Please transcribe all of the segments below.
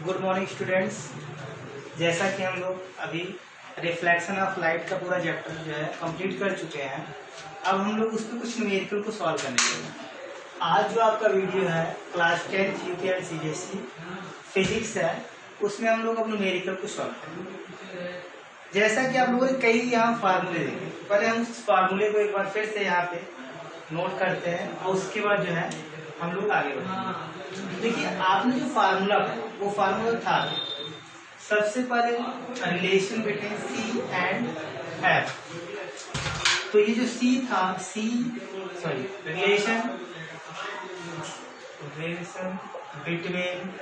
Good morning students. जैसा कि हम लोग अभी रिफ्लेक्शन ऑफ लाइट का पूरा चैप्टर जो है कंप्लीट कर चुके हैं, अब हम लोग उस पर कुछ न्यूमेरिकल को सॉल्व करने हैं। आज जो आपका वीडियो है class 10 UP and CBSE physics है, उसमें हम लोग अब न्यूमेरिकल को सॉल्व करेंगे। जैसा कि आप लोगों ने कई यहाँ फार्मूले देखे, पहले हम उस फार्मूले को एक बार फिर से यहाँ पे नोट करते हैं और उसके बाद जो है हम लोग आगे बढ़ेंगे। देखिए, आपने जो फार्मूला पढ़ा वो फार्मूला था सबसे पहले relation between C and F. तो ये जो सी था, relation between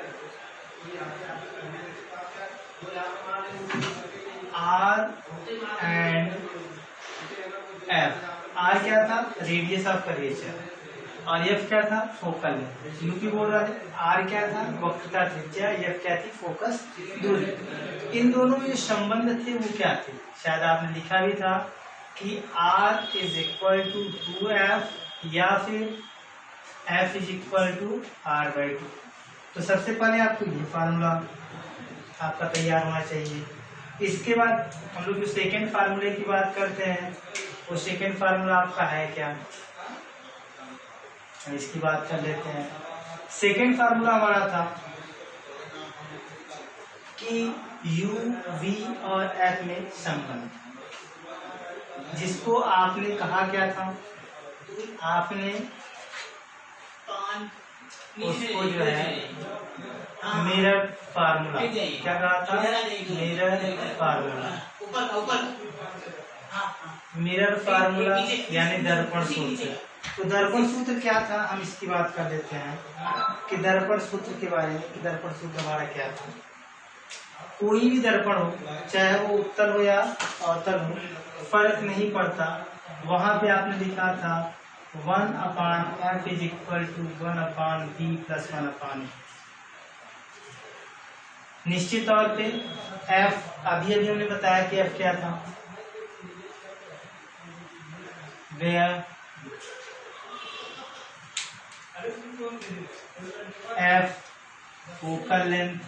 R and F. R क्या था? रेडियस ऑफ कर्वेचर, और एफ क्या था? Focal length. यूपी बोल रहा था आर क्या था? वक्रता त्रिज्या। एफ क्या थी? फोकस दूरी। इन दोनों में जो संबंध थे वो क्या थे? शायद आपने लिखा भी था कि are is equal to 2f या फिर f is equal to r/2। तो सबसे पहले आपको ये फार्मूला आपका तैयार होना चाहिए। इसके बाद हम लोग जो सेकेंड फार्मूले की बात करते हैं, वो सेकेंड फार्मूला आपका है क्या? इसकी बात कर लेते हैं। सेकेंड फार्मूला हमारा था कि u, v और f में संबंध, जिसको आपने कहा क्या था? आपने उसको जो है मिरर फार्मूला क्या कहा था? Mirror formula. मिरर फार्मूला यानी दर्पण सूत्र। तो दर्पण सूत्र क्या था, हम इसकी बात कर लेते हैं कि दर्पण सूत्र के बारे में। कि दर्पण सूत्र हमारा क्या था? कोई भी दर्पण हो, चाहे वो उत्तल हो या अवतल हो, फर्क नहीं पड़ता। वहां पे आपने लिखा था 1/f is equal to 1/v plus 1/e। निश्चित तौर पे f, अभी हमने बताया कि f क्या था? f focal length,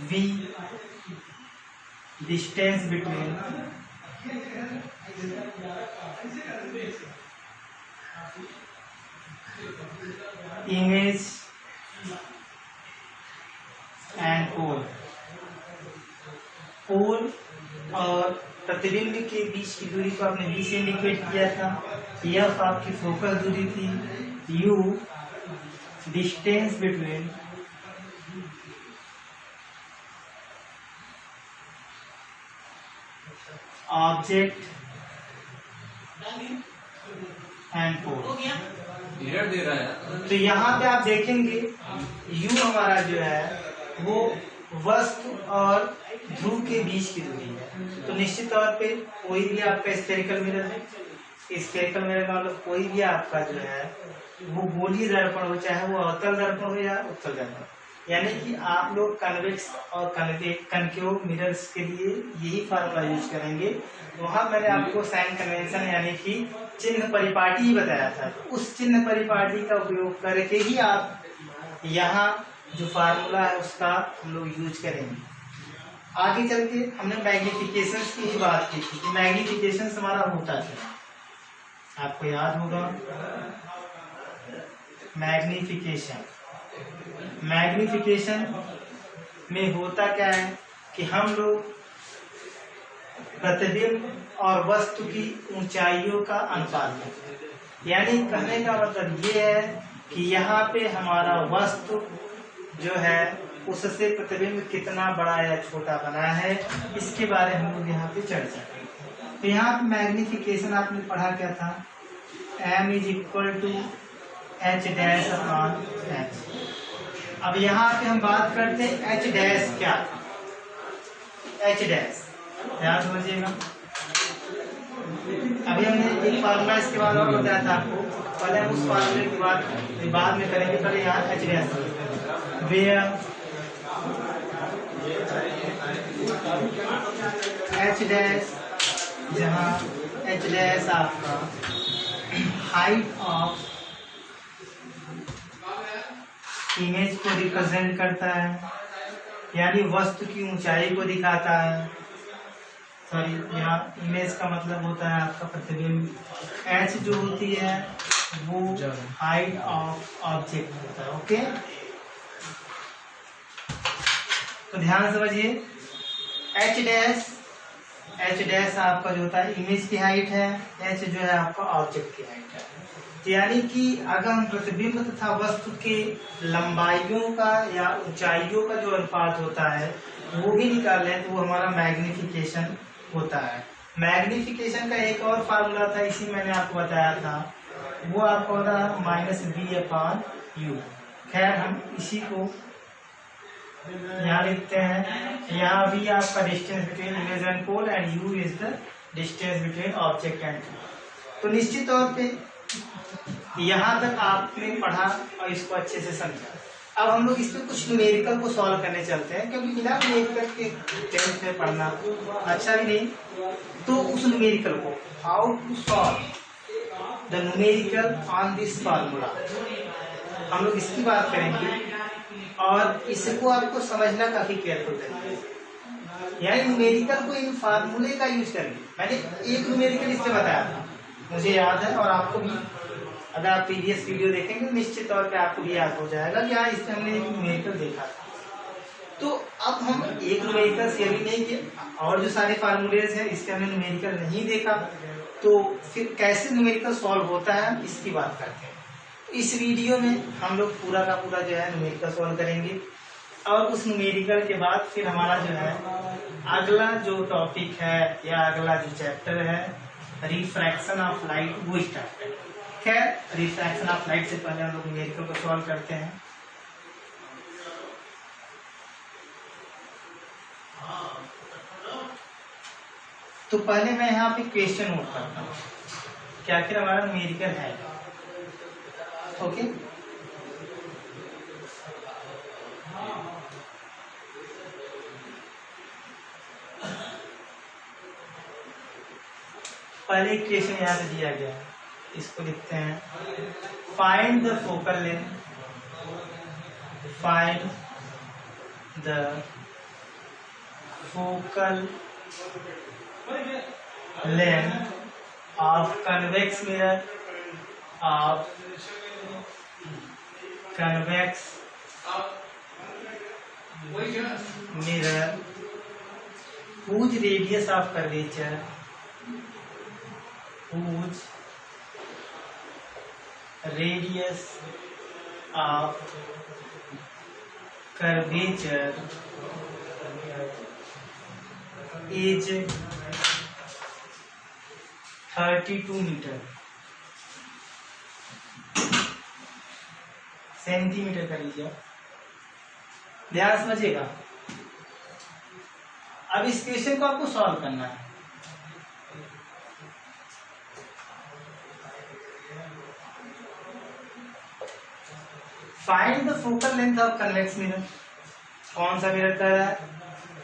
v distance between image and pole. Pole और प्रतिबिंब के बीच की दूरी को आपने v से इंडिकेट किया था। f आपकी फोकस दूरी थी। u distance between object and pole. दे रहा है। तो यहाँ पे आप देखेंगे u हमारा जो है वो वस्तु और ध्रुव के बीच की दूरी है। तो निश्चित तौर पे कोई भी आपका स्फेरिकल मिरर है, स्फेरिकल मिरर का मतलब कोई भी आपका जो है वो गोलीय दर्पण हो, चाहे वो अवतल दर्पण हो या उत्तल दर्पण। यानी कि आप लोग कन्वेक्स और कनकेव मिरर्स के लिए यही फार्मूला यूज करेंगे। वहां मैंने आपको साइन कन्वेंशन यानी कि चिन्ह परिपाटी ही बताया था। उस चिन्ह परिपाटी का उपयोग करके ही आप यहाँ जो फार्मूला है उसका हम लोग यूज करेंगे। आगे चल के हमने मैग्निफिकेशन की ही बात की थी कि मैग्निफिकेशन हमारा होता है, आपको याद होगा। मैग्निफिकेशन में होता क्या है कि हम लोग प्रतिबिंब और वस्तु की ऊंचाइयों का अनुपात करते हैं। यानी कहने का मतलब ये है कि यहाँ पे हमारा वस्तु जो है उससे प्रतिबिंब कितना बड़ा या छोटा बना है, इसके बारे में हम लोग यहाँ पे चर्चा करेंगे। तो यहाँ पे मैग्निफिकेशन आपने पढ़ा क्या था? m is equal to h dash upon h। अब यहाँ पे हम बात करते हैं h डैश क्या था? h डैश ध्यान समझिएगा। अभी हमने एक फार्मूला इसके बाद और बताया था आपको, पहले हम उस फार्मूले की बात बाद में करेंगे। पहले यहाँ h डैश h डैश, जहाँ h डैश आपका हाइट ऑफ इमेज को रिप्रेजेंट करता है, यानी वस्तु की ऊंचाई को दिखाता है। सॉरी, यहाँ इमेज का मतलब होता है आपका प्रतिबिंब। एच जो होती है वो हाइट ऑफ ऑब्जेक्ट होता है। ओके, तो ध्यान समझिए, एच डैश आपका जो होता है इमेज की हाइट है, एच जो है आपका ऑब्जेक्ट की हाइट है। यानी कि अगर हम प्रतिबिंब तथा वस्तु के लंबाइयों का या ऊंचाइयों का जो अनुपात होता है वो भी निकाल लें तो वो हमारा मैग्निफिकेशन होता है। मैग्निफिकेशन का एक और फार्मूला था, इसी मैंने आपको बताया था, वो आपको होता है -b/u। खैर हम इसी को यहाँ लिखते हैं। यहाँ भी आपका distance between image and pole and u is the distance between object and pole. तो निश्चित तौर पे यहाँ तक आपने पढ़ा और इसको अच्छे से समझा। अब हम लोग इसमें कुछ न्यूमेरिकल को सॉल्व करने चलते हैं, क्योंकि बिना न्यूमेरिकल के 10th में पढ़ना अच्छा भी नहीं। तो उस न्यूमेरिकल को how to solve the numerical on this formula, हम लोग इसकी बात करेंगे और इसको आपको समझना काफी केयरफुल करेंगे। यानी न्यूमेरिकल को इन फार्मूले का यूज करेंगे। मैंने एक न्यूमेरिकल इससे बताया था, मुझे याद है, और आपको भी अगर आप प्रीवियस वीडियो देखेंगे निश्चित तौर पे आपको भी याद हो जाएगा कि हाँ इससे हमने एक न्यूमेरिकल देखा था। तो अब हम एक न्यूमेरिकल से भी नहीं किया, और जो सारे फार्मूलेज हैं इससे हमने न्यूमेरिकल नहीं देखा, तो फिर कैसे न्यूमेरिकल सॉल्व होता है इसकी बात करते हैं। इस वीडियो में हम लोग पूरा का पूरा जो है न्यूमेरिकल सॉल्व करेंगे, और उस न्यूमेरिकल के बाद फिर हमारा जो है अगला जो टॉपिक है या अगला जो चैप्टर है रिफ्रैक्शन ऑफ लाइट, वो स्टार्ट करेंगे। खैर रिफ्रैक्शन ऑफ लाइट से पहले हम लोग न्यूमेरिकल को सॉल्व करते हैं। तो पहले मैं यहाँ पे क्वेश्चन नोट करता हूँ कि आखिर हमारा न्यूमेरिकल है। ओके, पहले क्वेश्चन यहाँ पे दिया गया है, इसको लिखते हैं। Find the focal length, find the focal length of convex mirror, of convex mirror whose radius of curvature, whose radius of curvature is 32 metre, centimetre का लीजिए, ध्यान समझिएगा। अब इस क्वेश्चन को आपको सॉल्व करना है। Find the focal length of convex mirror. कौन सा मिरर कर रहा है?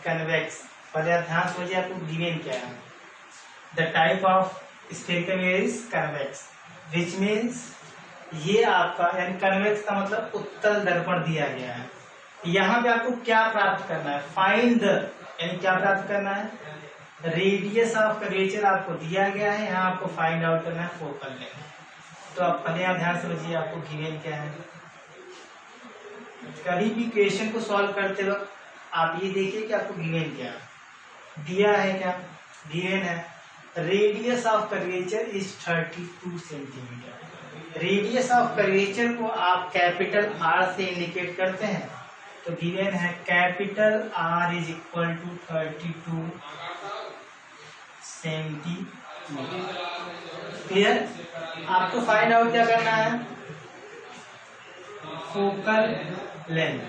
कन्वेक्स। पहले आप ध्यान समझिए, आपको गिवन क्या है। The type of spherical mirror is convex, which means ये आपका, यानी कन्वेक्स का मतलब उत्तल दर्पण दिया गया है। यहाँ पे आपको क्या प्राप्त करना है? फाइंड द, यानी क्या प्राप्त करना है? रेडियस ऑफ कर्वेचर आपको दिया गया है, यहाँ आपको फाइंड आउट करना है फोकल लेंथ। तो आप पहले आप ध्यान समझिए आपको गिवन क्या है। कभी भी क्वेश्चन को सॉल्व करते वक्त आप ये देखिए कि आपको गिवन क्या दिया है। क्या गिवन है? Radius of curvature is 32 centimetre. Radius of curvature को आप कैपिटल आर से इंडिकेट करते हैं, तो गिवन है capital R is equal to 32 centimetre. Clear? आपको फाइंड आउट क्या करना है? Focal length,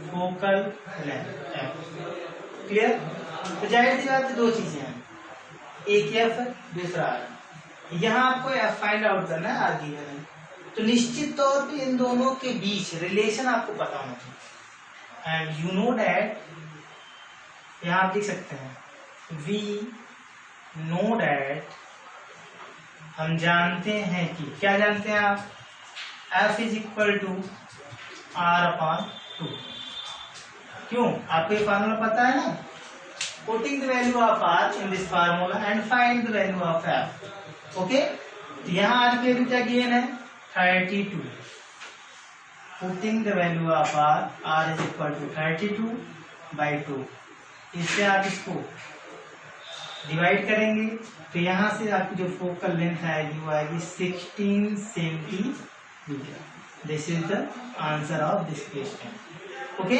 focal length. Clear? तो जाहिर सी बात है, दो चीजें हैं, एक एफ दूसरा आर। यहाँ आपको एफ फाइंड आउट करना है, आर गिवन है। तो निश्चित तौर पे इन दोनों के बीच रिलेशन आपको पता होना चाहिए। एंड यू नो दैट, यहाँ आप लिख सकते हैं वी नो दैट, हम जानते हैं कि, क्या जानते हैं आप? F is equal to R/2। क्यों? आपको ये फार्मूला पता है ना? Putting the value of R in this formula and find the value of F। Okay, तो यहाँ R की वैल्यू क्या गिवन है? 32। Putting the value of R is equal to 32/2। इससे आप इसको डिवाइड करेंगे तो यहाँ से आपकी जो फोकल लेंथ आएगी वो आएगी 16 centimetre. This is the answer of this question. Okay,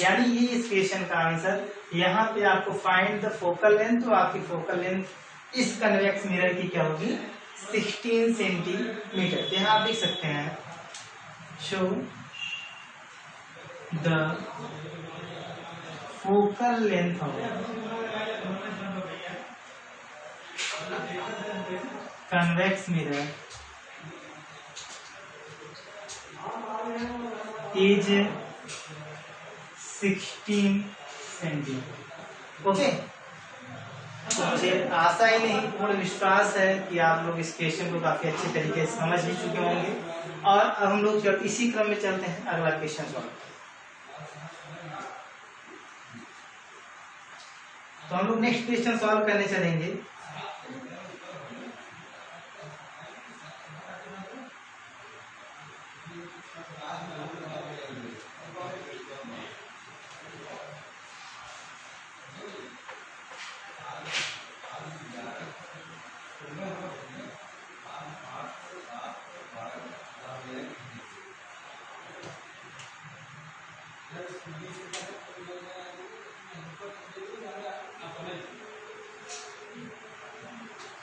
यानी ये इस क्वेश्चन का आंसर। यहाँ पे आपको फाइंड द फोकल लेंथ, तो आपकी फोकल लेंथ इस कन्वेक्स मिरर की क्या होगी? 16 सेंटीमीटर। यहाँ आप देख सकते हैं, show the focal length of convex mirror is 16 centimetre. Okay, तो मुझे आशा ही नहीं पूर्ण विश्वास है कि आप लोग इस क्वेश्चन को काफी अच्छे तरीके से समझ भी चुके होंगे। और अब हम लोग जब इसी क्रम में चलते हैं अगला क्वेश्चन सॉल्व। तो हम लोग नेक्स्ट क्वेश्चन सॉल्व करने चलेंगे।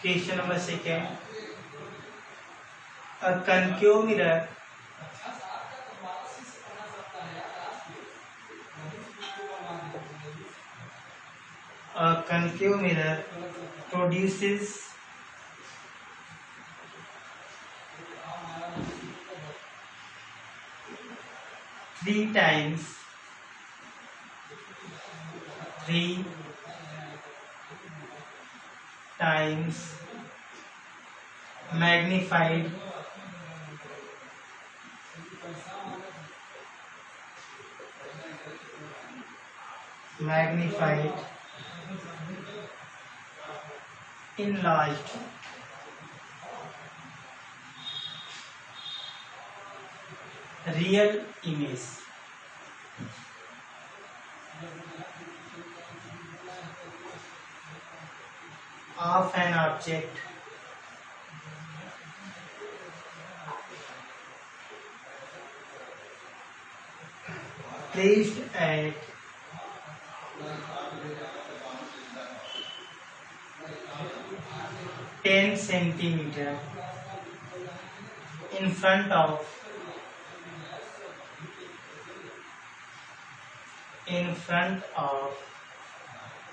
Question number 2. A concave mirror produces three times magnified enlarged real image of an object placed at 10 centimeter in front of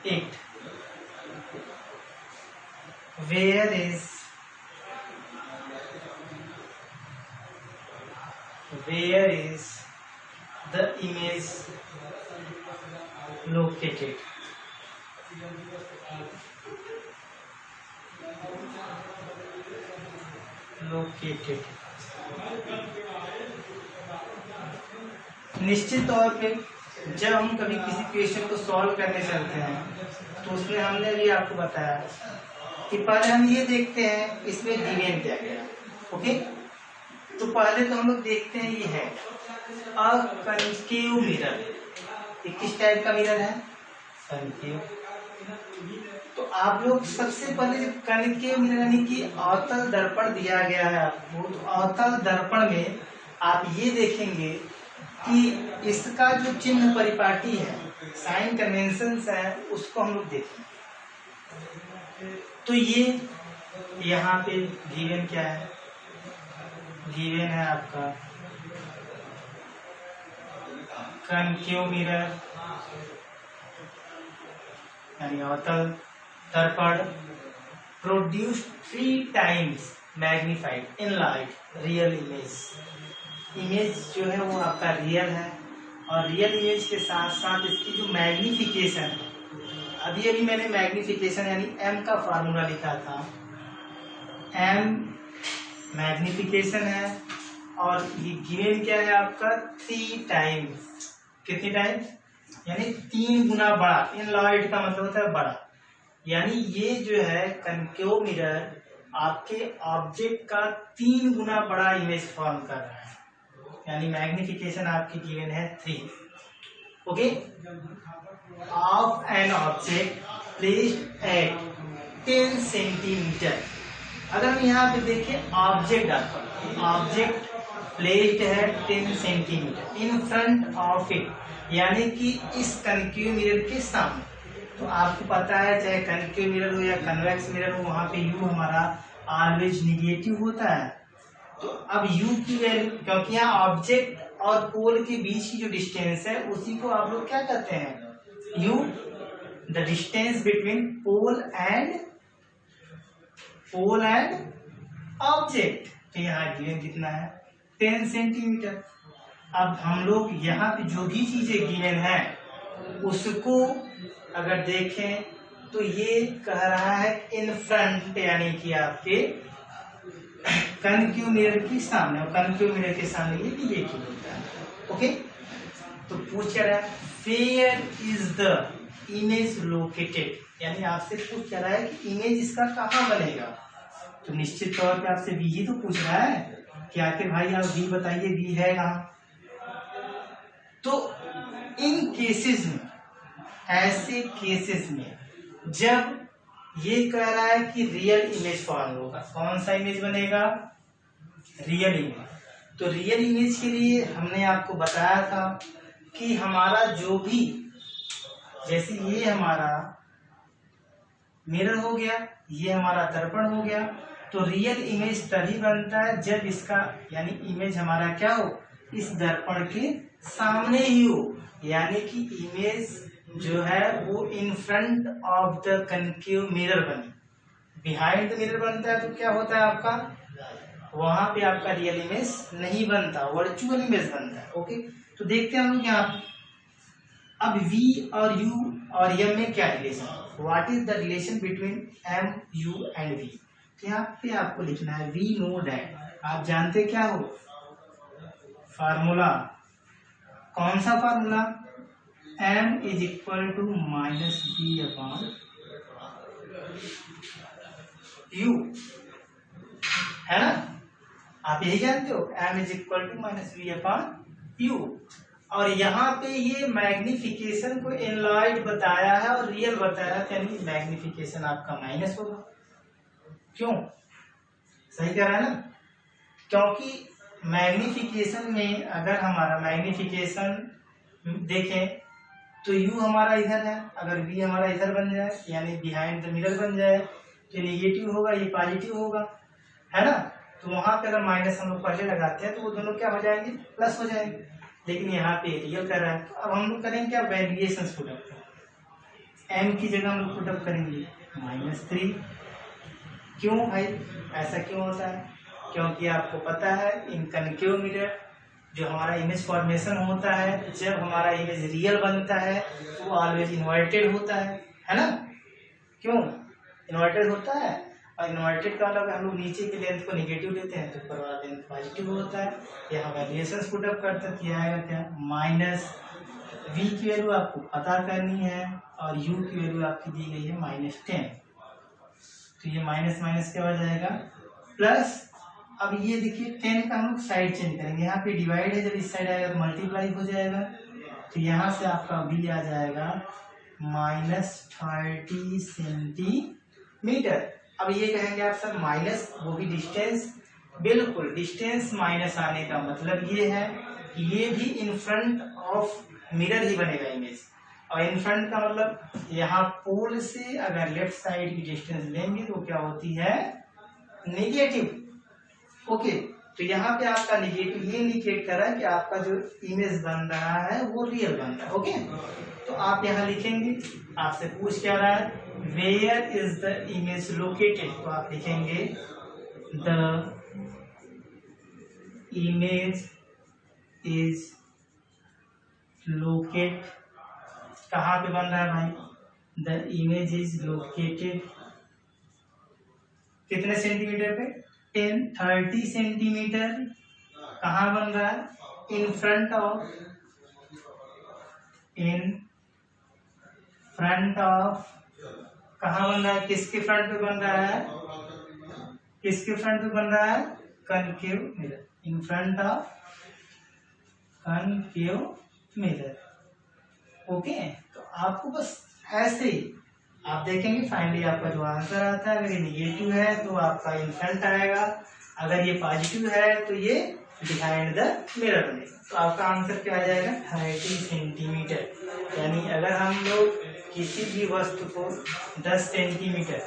it, where is the image located? निश्चित तौर पे जब हम कभी किसी क्वेश्चन को सॉल्व करने चलते हैं तो उसमें हमने भी आपको बताया कि पहले हम ये देखते हैं इसमें गिवन क्या गया। ओके, तो पहले तो हम लोग देखते हैं ये है अ कनकेव मिरर। ये किस टाइप का मिरर है? कनकेव। तो आप लोग सबसे पहले जब कनकेव मिरर यानी कि अवतल दर्पण दिया गया है आपको, तो अवतल दर्पण में आप ये देखेंगे कि इसका जो चिन्ह परिपाटी है, साइन कन्वेंशन है, उसको हम लोग देखें। तो ये यहाँ पे गिवन क्या है? गिवन है आपका कनकेव मिरर यानी अवतल दर्पण produce 3 times magnified enlight real image जो है वो आपका रियल है। और रियल इमेज के साथ साथ इसकी जो मैग्निफिकेशन है, अभी मैंने मैग्निफिकेशन यानी m का फार्मूला लिखा था। m मैग्निफिकेशन है और ये गिवन क्या है आपका 3 टाइम्स, कितनी टाइम्स, यानी 3 गुना बड़ा। एनलॉयड का मतलब होता है बड़ा, यानी ये जो है कनकेव मिरर आपके ऑब्जेक्ट का 3 गुना बड़ा इमेज फॉर्म कर रहा है, यानी मैग्निफिकेशन आपकी गिवन है 3। Okay, of an object placed at 10 centimetre. अगर हम यहाँ पे देखें ऑब्जेक्ट प्लेस्ड है 10 centimetre in front of it, यानी कि इस कनकेव मिरर के सामने। तो आपको पता है चाहे कनकेव मिरर हो या कन्वेक्स मिरर हो, वहां पे यू हमारा ऑलवेज निगेटिव होता है। तो अब यू की वैल्यू, क्योंकि यहाँ ऑब्जेक्ट और पोल के बीच की जो डिस्टेंस है उसी को आप लोग क्या कहते हैं, U, the distance between pole and object. तो यहाँ गिवन कितना है 10 सेंटीमीटर। अब हम लोग यहाँ पे जो भी चीजें गिवन है उसको अगर देखें तो ये कह रहा है इन फ्रंट, यानी कि आपके कनकेव मिरर के सामने, और कनकेव मिरर के सामने ये निगेटिव होता है। ओके, तो पूछ रहा है where is the image located, यानी आपसे पूछ रहा है कि इमेज इसका कहाँ बनेगा। तो निश्चित तौर पे आपसे वी ही तो पूछ रहा है कि आखिर भाई आप वी बताइए, वी है कहाँ। तो इन केसेस में, ऐसे केसेस में जब ये कह रहा है कि रियल इमेज फॉर्म होगा, कौन सा इमेज बनेगा, रियल इमेज। तो रियल इमेज के लिए हमने आपको बताया था कि हमारा जो भी, जैसे ये हमारा मिरर हो गया, ये हमारा दर्पण हो गया, तो रियल इमेज तभी बनता है जब इसका, यानी इमेज हमारा क्या हो, इस दर्पण के सामने ही हो, यानी कि इमेज जो है वो in front of the concave mirror बने। बिहाइंड द मिरर बनता है तो क्या होता है आपका, वहां पे आपका रियल इमेज नहीं बनता, वर्चुअल इमेज बनता है। ओके, तो देखते हैं हम लोग यहाँ अब V और U और M में क्या relation, what is the relation between M, U and V। तो यहाँ पे आपको लिखना है वी नो दैट, आप जानते क्या हो फार्मूला, कौन सा formula, M is equal to minus v upon U, है ना, आप यही जानते हो, M is equal to minus v upon U। और यहाँ पे ये मैग्निफिकेशन को एनलॉयड बताया है और रियल बताया है, यानी मैग्निफिकेशन आपका माइनस होगा। क्यों, सही कह रहा है ना, क्योंकि मैग्निफिकेशन में अगर हमारा मैग्निफिकेशन देखें तो U हमारा इधर है, अगर V हमारा इधर बन जाए यानी बिहाइंड द मिरर बन जाए तो निगेटिव होगा, ये पॉजिटिव होगा, है ना। तो वहां पे अगर माइनस हम लोग पहले लगाते हैं तो वो दोनों क्या हो जाएंगे, प्लस हो जाएंगे, लेकिन यहाँ पे रियल कर रहा है। तो अब हम लोग करेंगे क्या, वेरिएशन पुटअप, M की जगह हम लोग पुटअप करेंगे -3। क्यों भाई, ऐसा क्यों होता है, क्योंकि आपको पता है इन कनकेव मिरर जो हमारा इमेज फॉर्मेशन होता है, जब हमारा इमेज रियल बनता है तो वो ऑलवेज इन्वर्टेड होता है ना। क्यों इन्वर्टेड होता है, और इन्वर्टेड का मतलब हम लोग नीचे के लेंथ को निगेटिव लेते हैं तो ऊपर वाला लेंथ पॉजिटिव होता है। यहाँ वेरिएशन पुटअप करते हैं, क्या आएगा, क्या माइनस V की वैल्यू आपको पता करनी है और U की वैल्यू आपकी दी गई है -10, तो ये माइनस माइनस क्या हो जाएगा प्लस। अब ये देखिए 10 का हम लोग साइड चेंज करेंगे, यहाँ पे डिवाइड है, जब इस साइड आएगा तो मल्टीप्लाई हो जाएगा, तो यहाँ से आपका V आ जाएगा -30 सेंटीमीटर। अब ये कहेंगे आप सर माइनस, वो भी डिस्टेंस, बिल्कुल डिस्टेंस माइनस आने का मतलब ये है कि ये भी इन फ्रंट ऑफ मिरर ही बनेगा इमेज, और इन फ्रंट का मतलब यहाँ पोल से अगर लेफ्ट साइड की डिस्टेंस लेंगे तो क्या होती है, नेगेटिव। ओके, तो यहाँ पे आपका नेगेटिव ये इंडिकेट कर रहा है कि आपका जो इमेज बन रहा है वो रियल बन रहा है। ओके, तो आप यहाँ लिखेंगे, आपसे पूछ क्या रहा है, where is the image located, तो आप लिखेंगे द इमेज इज लोकेट, कहाँ पे बन रहा है भाई, द इमेज इज लोकेटेड कितने सेंटीमीटर पे, 30 सेंटीमीटर कहाँ बन रहा है? इन फ्रंट ऑफ कहाँ बन रहा है? किसके फ्रंट पे बन रहा है? किसके फ्रंट पे बन रहा है? Concave mirror, in front of concave mirror. Okay, तो आपको बस ऐसे ही आप देखेंगे फाइनली आपका जो आंसर आता है, अगर ये निगेटिव है तो आपका इन फ्रंट आएगा, अगर ये पॉजिटिव है तो ये बिहाइंड द मिरर बनेगा। तो आपका आंसर क्या आ जाएगा? 30 सेंटीमीटर। यानी अगर हम लोग किसी भी वस्तु को 10 सेंटीमीटर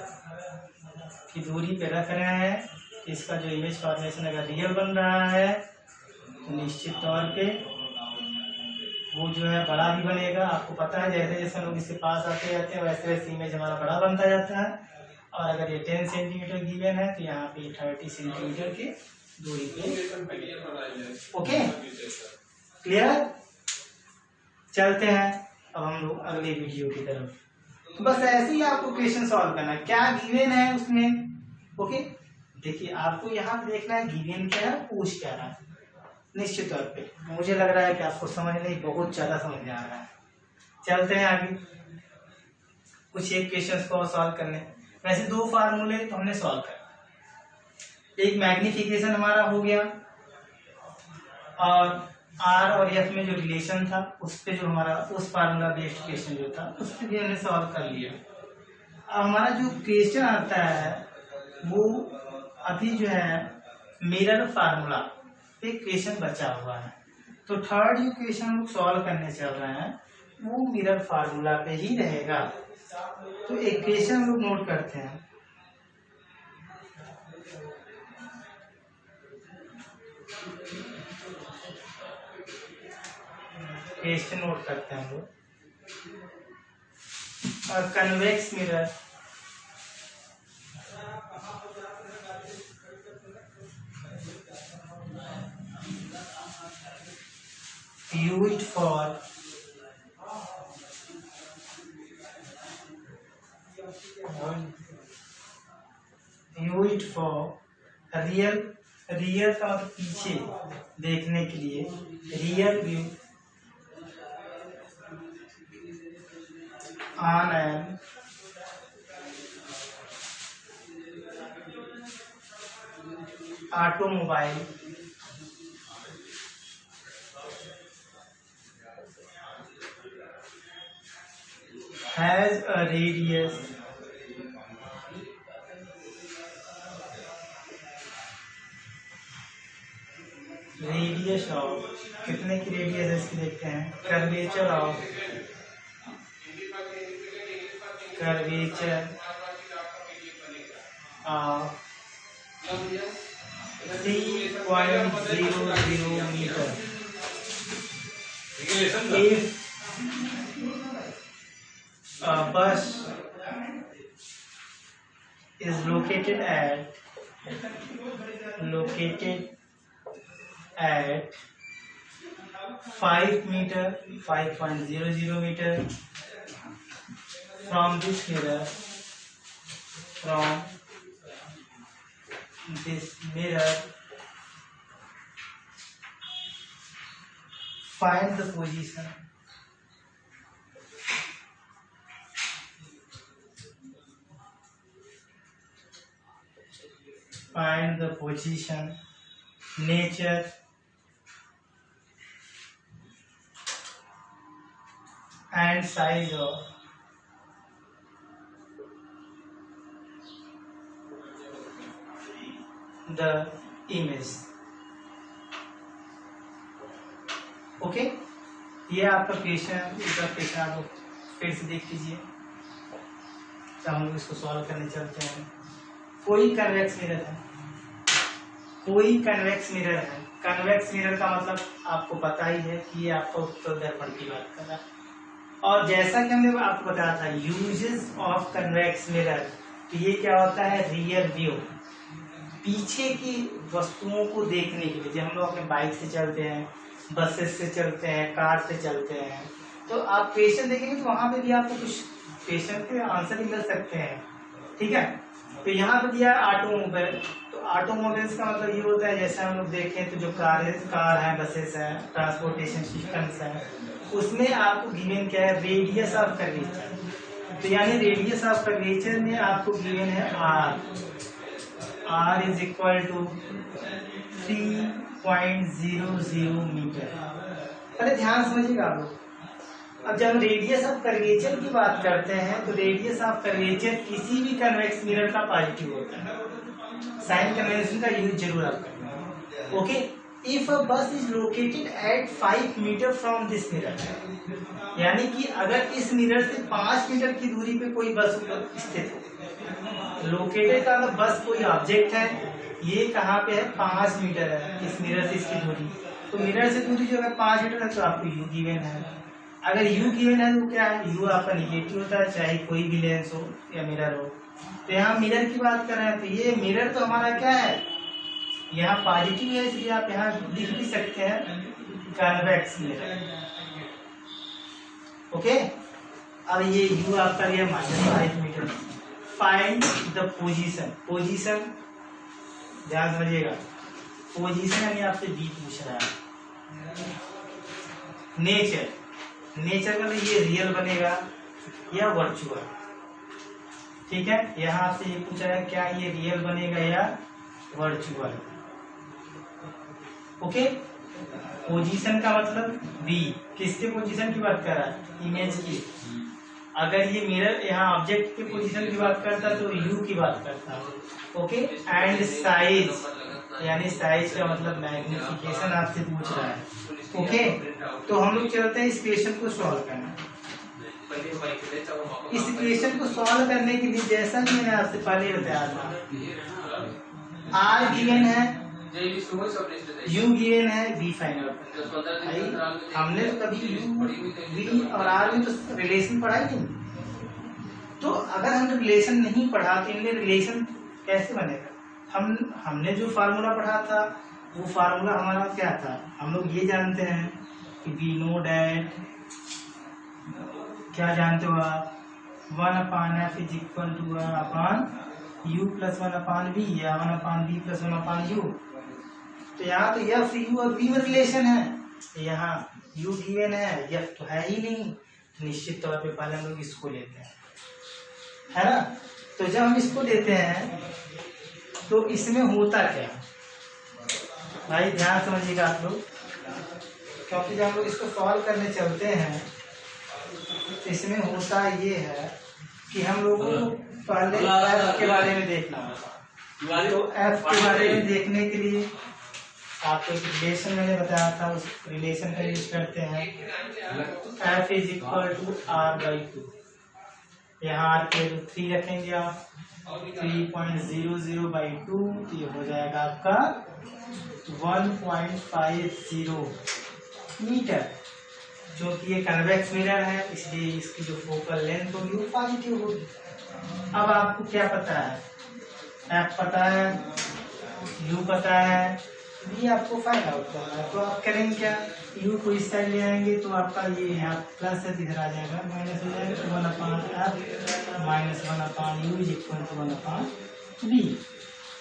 की दूरी पे रख रहे हैं, इसका जो इमेज फॉर्मेशन अगर रियल बन रहा है तो निश्चित तौर पे वो जो है बड़ा भी बनेगा। आपको पता है जैसे जैसे लोग इसके पास आते जाते हैं वैसे वैसे इमेज हमारा बड़ा बनता जाता है। और अगर ये 10 सेंटीमीटर गिवन है तो यहाँ पे 30 सेंटीमीटर की दूरी पे। Okay, clear? चलते हैं अब हम लोग अगले वीडियो की तरफ। तो बस ऐसे ही आपको क्वेश्चन सॉल्व करना है, क्या गिवन है उसमें। ओके, देखिए आपको यहाँ पे देखना है गिवन क्या है, पूछ क्या रहा है। निश्चित तौर पे मुझे लग रहा है कि आपको समझ नहीं, बहुत ज्यादा समझ में आ रहा है। चलते हैं आगे कुछ एक क्वेश्चन को सॉल्व करने। वैसे 2 फार्मूले तो हमने सॉल्व कर, एक मैग्निफिकेशन हमारा हो गया और आर और एफ में जो रिलेशन था उस पे जो हमारा उस फार्मूला बेस्ड क्वेश्चन जो था उस पे भी हमने सॉल्व कर लिया। अब हमारा जो क्वेश्चन आता है वो अभी जो है मिरर फार्मूला पे क्वेश्चन बचा हुआ है। तो थर्ड जो क्वेश्चन हम लोग सॉल्व करने चल रहे हैं वो मिरर फार्मूला पे ही रहेगा। तो एक क्वेश्चन हम लोग नोट करते हैं। क्वेश्चन नोट करते हैं हम लोग। और convex mirror used for real का मतलब पीछे देखने के लिए, real view on an automobile has a radius of कितने की रेडियस है इसकी देखते हैं। Curvature of 3.00 metre. If a bus is located at 5 meter, 5.00 meter from this mirror, find the position nature and size of the image। Okay, ये आपका question आप लोग फिर से देख लीजिए। तो हम लोग इसको सॉल्व करने चलते हैं। कोई कन्वेक्स मिरर है। कन्वेक्स मिरर का मतलब आपको पता ही है कि ये आपको उत्तल दर्पण की बात कर रहा है। और जैसा कि हमने आपको बताया था यूजेस ऑफ कन्वेक्स मिरर, तो ये क्या होता है? रियर व्यू, पीछे की वस्तुओं को देखने के लिए। जब हम लोग अपने बाइक से चलते हैं, बसेस से चलते हैं, कार से चलते हैं, तो आप क्वेश्चन देखेंगे तो वहां पे भी आपको कुछ क्वेश्चन के आंसर भी मिल सकते हैं। ठीक है, तो यहाँ पे दिया ऑटोमोबाइल, तो ऑटोमोबाइल्स का मतलब ये होता है जैसे हम लोग देखें तो जो कार है, बसेस है, ट्रांसपोर्टेशन सिस्टम्स है, उसमें आपको गिवन क्या है, रेडियस ऑफ कर्वेचर। तो यानी रेडियस ऑफ कर्वेचर में आपको गिवन है r is equal to 3.00 metre. पहले ध्यान समझिएगा आप लोग। अब जब रेडियस ऑफ कर्वेचर की बात करते हैं तो रेडियस ऑफ कर्वेचर किसी भी कन्वेक्स मिरर का पॉजिटिव होता है। साइन कन्वेंशन का यूज जरूर आप करना। Okay, if a bus is located at 5 metre from this mirror, यानी कि अगर इस मिरर से 5 मीटर की दूरी पे कोई बस स्थित हो, लोकेटेड का मतलब बस कोई ऑब्जेक्ट है, ये कहाँ पे है, 5 मीटर है इस मिरर से इसकी दूरी। तो मिरर से दूरी जो है 5 मीटर है, तो आपको यू गिवन है। अगर यू गिवन है तो क्या है, यू आपका निगेटिव होता है, चाहे कोई भी लेंस हो या मिरर हो। तो यहाँ मिरर की बात कर रहे हैं, तो ये मिरर तो हमारा क्या है, यहाँ पॉजिटिव है, इसलिए आप यहाँ लिख भी सकते हैं कन्वेक्स मिरर। ओके, अब ये यू आपका लिया -5 metre. Find the position, position ध्यान समझिएगा, पोजीशन यानी आपसे बी पूछ रहा है। नेचर, नेचर का ये रियल बनेगा या वर्चुअल, ठीक है। यहाँ आपसे ये पूछा है क्या ये रियल बनेगा या वर्चुअल। ओके, पोजीशन का मतलब बी, किसके पोजीशन की बात कर रहा है, इमेज की। अगर ये मिरर यहाँ ऑब्जेक्ट के पोजीशन की बात करता है तो यू की बात करता है। ओके, एंड साइज, यानी साइज का मतलब मैग्निफिकेशन आपसे पूछ रहा है। ओके, तो हम लोग चलते हैं इस क्वेश्चन को सॉल्व करना। इस क्वेश्चन को सॉल्व करने के लिए जैसा कि मैंने आपसे पहले बताया था, आर गिवन है, यू गिवन है, बी फाइनल। हमने तो कभी यू, बी और आर में तो रिलेशन पढ़ा ही नहीं। तो अगर हम रिलेशन नहीं पढ़ा तो इनमें रिलेशन कैसे बनेगा। हमने जो फार्मूला पढ़ा था वो फार्मूला हमारा क्या था, हम लोग ये जानते हैं कि वी नो डैट, क्या जानते हो आप, 1/f is equal to 1/u plus 1/v या 1/v प्लस 1/u। तो यहाँ तो एफ यू और वी में रिलेशन है, यहाँ यू गिवन है, एफ तो है ही नहीं, निश्चित तौर पे पहले हम लोग इसको लेते हैं, है ना। तो जब हम इसको लेते हैं तो इसमें होता क्या भाई, ध्यान समझिएगा आप लोग, क्योंकि जब हम लोग इसको सॉल्व करने चलते हैं तो इसमें होता ये है कि हम लोगों को पहले एफ के बारे में देखना होगा। तो एफ के बारे में देखने के लिए आपको एक रिलेशन मैंने बताया था, उस रिलेशन का यूज करते हैं। F is equal to r/2, यहाँ r के 3 रखेंगे आप, 3.00/2, तो ये हो जाएगा आपका 1.50 मीटर। जो कि ये कन्वेक्स मिरर है इसलिए इसकी जो फोकल लेंथ होगी वो पॉजिटिव होगी। अब आपको क्या पता है, एफ पता है, यू पता है, बी आपको फाइंड आउट करना है। तो आप करेंगे क्या, यू को इस साइड ले आएंगे तो आपका ये यहाँ प्लस है, इधर आ जाएगा, माइनस हो जाएगा, 1/f minus 1/u is equal to 1/v।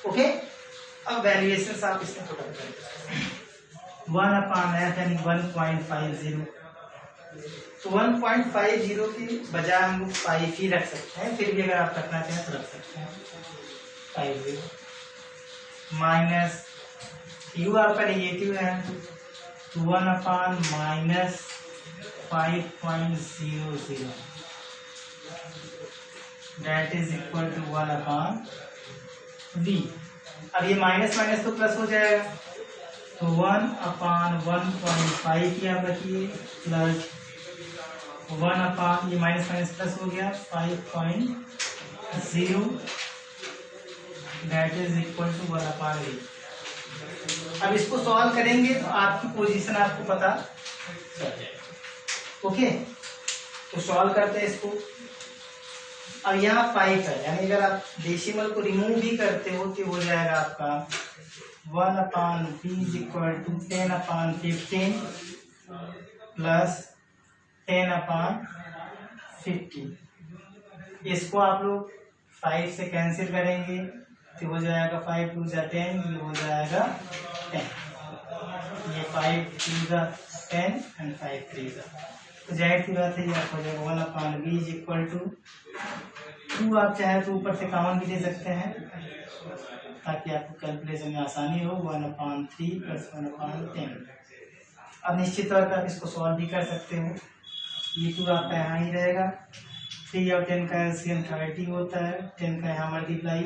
Okay, अब वैल्यूएशन आप इसमें पुट करेंगे, 1/f यानी 1.50, तो 1.50 की बजाय हम लोग 5 ही रख सकते हैं, फिर भी अगर आप रखना चाहें तो रख सकते हैं 50 माइनस यू आपका निगेटिव है, तो 1/-5.00 that is equal to 1/v। अब ये माइनस माइनस तो प्लस हो जाएगा, तो 1/1.5 की आप रखिए प्लस 1/, ये माइनस माइनस प्लस हो गया 5.0 that is equal to 1/v। अब इसको सॉल्व करेंगे तो आपकी पोजीशन आपको पता चल जाएगा। ओके, तो सॉल्व करते हैं इसको। अब यहाँ 5 है, यानी अगर आप डेसिमल को रिमूव भी करते हो तो हो जाएगा आपका 1/v is equal to 10/15 plus 10/50। इसको आप लोग 5 से कैंसिल करेंगे तो हो जाएगा 5 2 जा 10, ये हो जाएगा 10, ये 5 2 जा 10 एंड 5 3 जा, तो जाहिर सी बात है ये आप हो जाएगा 1/b इज इक्वल टू 2। आप चाहे तो ऊपर से कॉमन भी ले सकते हैं ताकि आपको कैलकुलेशन में आसानी हो। 1/3 प्लस 1/10। अब निश्चित तौर पर आप इसको सॉल्व भी कर सकते हो। ये 2 आपका यहाँ ही रहेगा। 3 और 10 का एलसीएम 30 होता है, 10 का यहाँ मल्टीप्लाई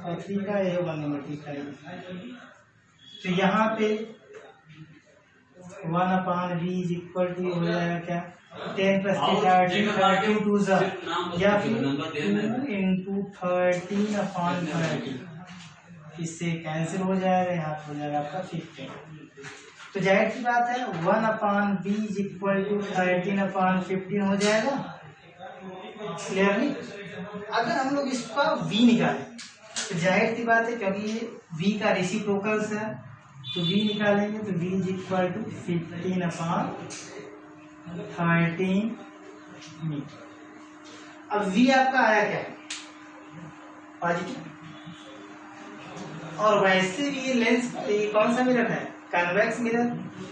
और 3 का ये 1 मल्टीप्लाई। तो यहाँ पे 1/b इज इक्वल टू हो जाएगा क्या 10 प्लस 30 30 2 जा, या फिर 2 इंटू 13/30, इससे कैंसिल हो जाएगा, यहाँ हो जाएगा आपका 15। तो जाहिर सी बात है 1/b इज इक्वल टू 13/15 हो जाएगा। क्लियरली अगर हम लोग इसका v निकालें तो जाहिर सी बात है क्योंकि ये v का रेसिप्रोकल्स है तो v निकालेंगे तो v is equal to 15/13 metre. अब v आपका आया क्या है पॉजिटिव, और वैसे भी ये लेंस कौन सा मिरर है कन्वेक्स मिरर,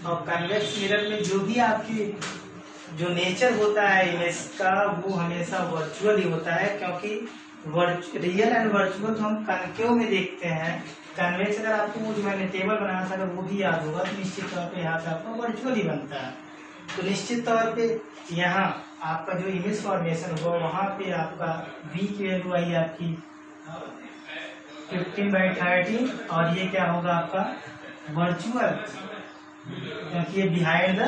और कन्वेक्स मिरर में जो भी आपकी जो नेचर होता है इमेज का वो हमेशा वर्चुअल ही होता है, क्योंकि रियल एंड वर्चुअल तो हम कनकेव में देखते हैं। कन्वेक्स अगर आपको वो जो मैंने टेबल बनाया था अगर वो भी याद होगा तो निश्चित तौर पे यहाँ पे आपका वर्चुअल ही बनता है। तो निश्चित तौर पे यहाँ आपका जो इमेज फॉर्मेशन हुआ वहाँ पे आपका v की वैल्यू आई आपकी 15/13, और ये क्या होगा आपका वर्चुअल, क्योंकि ये बिहाइंड द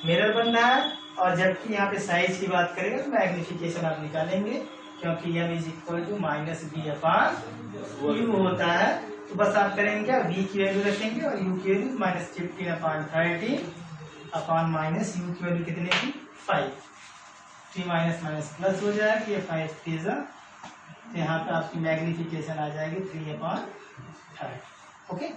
मिरर बन रहा है। और जबकि यहाँ पे साइज की बात करेंगे तो मैग्निफिकेशन आप निकालेंगे क्योंकि m is equal to -b/u होता है। तो बस आप करेंगे क्या v की वैल्यू रखेंगे और u की वैल्यू -15/13 अपॉन माइनस u की वैल्यू कितने की 5, 3 माइनस माइनस प्लस हो जाएगा, ये 5 3 तो यहाँ पे आपकी मैग्निफिकेशन आ जाएगी 3/30। ओके।